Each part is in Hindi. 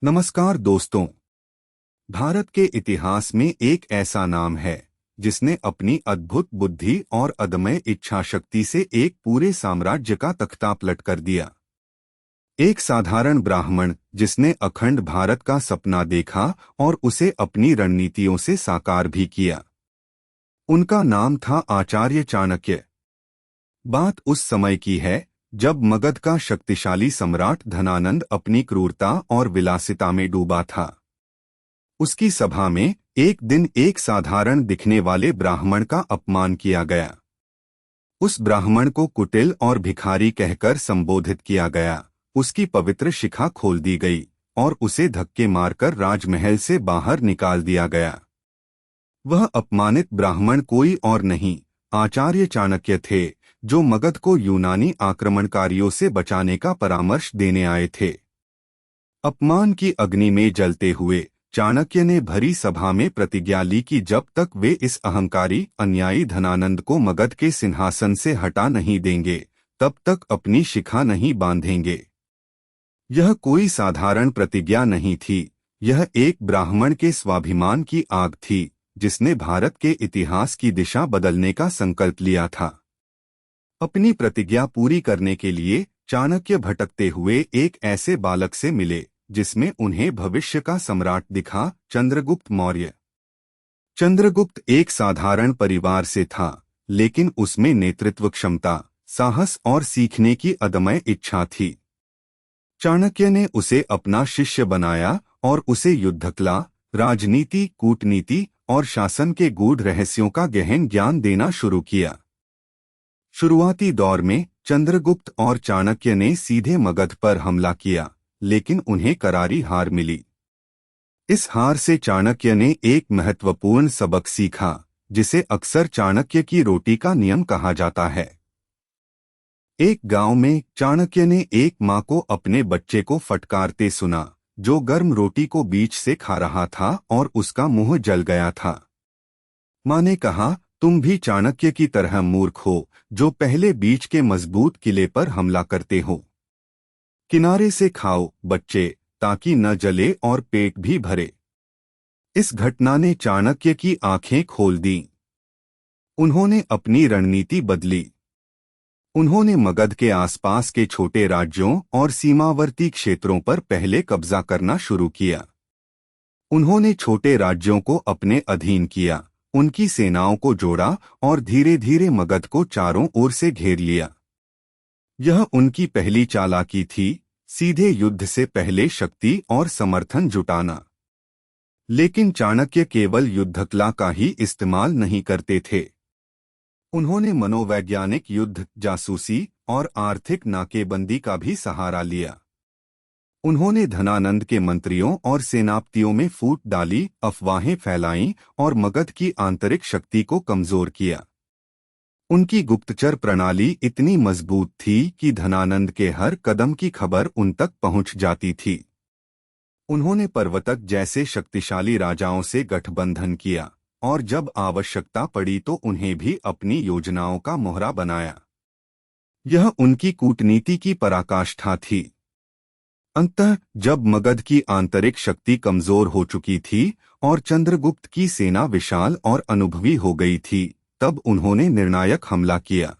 नमस्कार दोस्तों। भारत के इतिहास में एक ऐसा नाम है जिसने अपनी अद्भुत बुद्धि और अदम्य इच्छा शक्ति से एक पूरे साम्राज्य का तख्ता पलट कर दिया। एक साधारण ब्राह्मण जिसने अखंड भारत का सपना देखा और उसे अपनी रणनीतियों से साकार भी किया। उनका नाम था आचार्य चाणक्य। बात उस समय की है जब मगध का शक्तिशाली सम्राट धनानंद अपनी क्रूरता और विलासिता में डूबा था। उसकी सभा में एक दिन एक साधारण दिखने वाले ब्राह्मण का अपमान किया गया। उस ब्राह्मण को कुटिल और भिखारी कहकर संबोधित किया गया। उसकी पवित्र शिखा खोल दी गई और उसे धक्के मारकर राजमहल से बाहर निकाल दिया गया। वह अपमानित ब्राह्मण कोई और नहीं, आचार्य चाणक्य थे, जो मगध को यूनानी आक्रमणकारियों से बचाने का परामर्श देने आए थे। अपमान की अग्नि में जलते हुए चाणक्य ने भरी सभा में प्रतिज्ञा ली कि जब तक वे इस अहंकारी अन्यायी धनानंद को मगध के सिंहासन से हटा नहीं देंगे, तब तक अपनी शिखा नहीं बांधेंगे। यह कोई साधारण प्रतिज्ञा नहीं थी, यह एक ब्राह्मण के स्वाभिमान की आग थी, जिसने भारत के इतिहास की दिशा बदलने का संकल्प लिया था। अपनी प्रतिज्ञा पूरी करने के लिए चाणक्य भटकते हुए एक ऐसे बालक से मिले जिसमें उन्हें भविष्य का सम्राट दिखा, चंद्रगुप्त मौर्य। चंद्रगुप्त एक साधारण परिवार से था, लेकिन उसमें नेतृत्व क्षमता, साहस और सीखने की अदम्य इच्छा थी। चाणक्य ने उसे अपना शिष्य बनाया और उसे युद्धकला, राजनीति, कूटनीति और शासन के गूढ़ रहस्यों का गहन ज्ञान देना शुरू किया। शुरुआती दौर में चंद्रगुप्त और चाणक्य ने सीधे मगध पर हमला किया, लेकिन उन्हें करारी हार मिली। इस हार से चाणक्य ने एक महत्वपूर्ण सबक सीखा, जिसे अक्सर चाणक्य की रोटी का नियम कहा जाता है। एक गांव में चाणक्य ने एक मां को अपने बच्चे को फटकारते सुना, जो गर्म रोटी को बीच से खा रहा था और उसका मुंह जल गया था। मां ने कहा, तुम भी चाणक्य की तरह मूर्ख हो, जो पहले बीच के मजबूत किले पर हमला करते हो। किनारे से खाओ बच्चे, ताकि न जले और पेट भी भरे। इस घटना ने चाणक्य की आंखें खोल दी। उन्होंने अपनी रणनीति बदली। उन्होंने मगध के आसपास के छोटे राज्यों और सीमावर्ती क्षेत्रों पर पहले कब्जा करना शुरू किया। उन्होंने छोटे राज्यों को अपने अधीन किया, उनकी सेनाओं को जोड़ा और धीरे धीरे मगध को चारों ओर से घेर लिया। यह उनकी पहली चालाकी थी, सीधे युद्ध से पहले शक्ति और समर्थन जुटाना। लेकिन चाणक्य केवल युद्धकला का ही इस्तेमाल नहीं करते थे। उन्होंने मनोवैज्ञानिक युद्ध, जासूसी और आर्थिक नाकेबंदी का भी सहारा लिया। उन्होंने धनानंद के मंत्रियों और सेनापतियों में फूट डाली, अफवाहें फैलाईं और मगध की आंतरिक शक्ति को कमजोर किया। उनकी गुप्तचर प्रणाली इतनी मजबूत थी कि धनानंद के हर कदम की खबर उन तक पहुंच जाती थी। उन्होंने पर्वतक जैसे शक्तिशाली राजाओं से गठबंधन किया और जब आवश्यकता पड़ी तो उन्हें भी अपनी योजनाओं का मोहरा बनाया। यह उनकी कूटनीति की पराकाष्ठा थी। अंततः जब मगध की आंतरिक शक्ति कमजोर हो चुकी थी और चंद्रगुप्त की सेना विशाल और अनुभवी हो गई थी, तब उन्होंने निर्णायक हमला किया।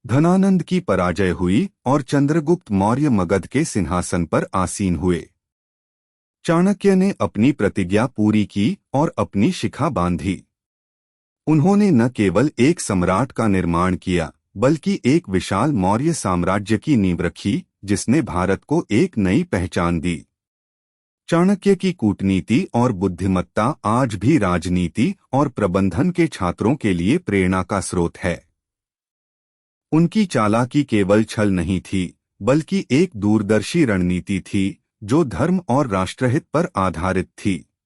धनानंद की पराजय हुई और चंद्रगुप्त मौर्य मगध के सिंहासन पर आसीन हुए। चाणक्य ने अपनी प्रतिज्ञा पूरी की और अपनी शिखा बांधी। उन्होंने न केवल एक सम्राट का निर्माण किया, बल्कि एक विशाल मौर्य साम्राज्य की नींव रखी, जिसने भारत को एक नई पहचान दी। चाणक्य की कूटनीति और बुद्धिमत्ता आज भी राजनीति और प्रबंधन के छात्रों के लिए प्रेरणा का स्रोत है। उनकी चालाकी केवल छल नहीं थी, बल्कि एक दूरदर्शी रणनीति थी, जो धर्म और राष्ट्रहित पर आधारित थी।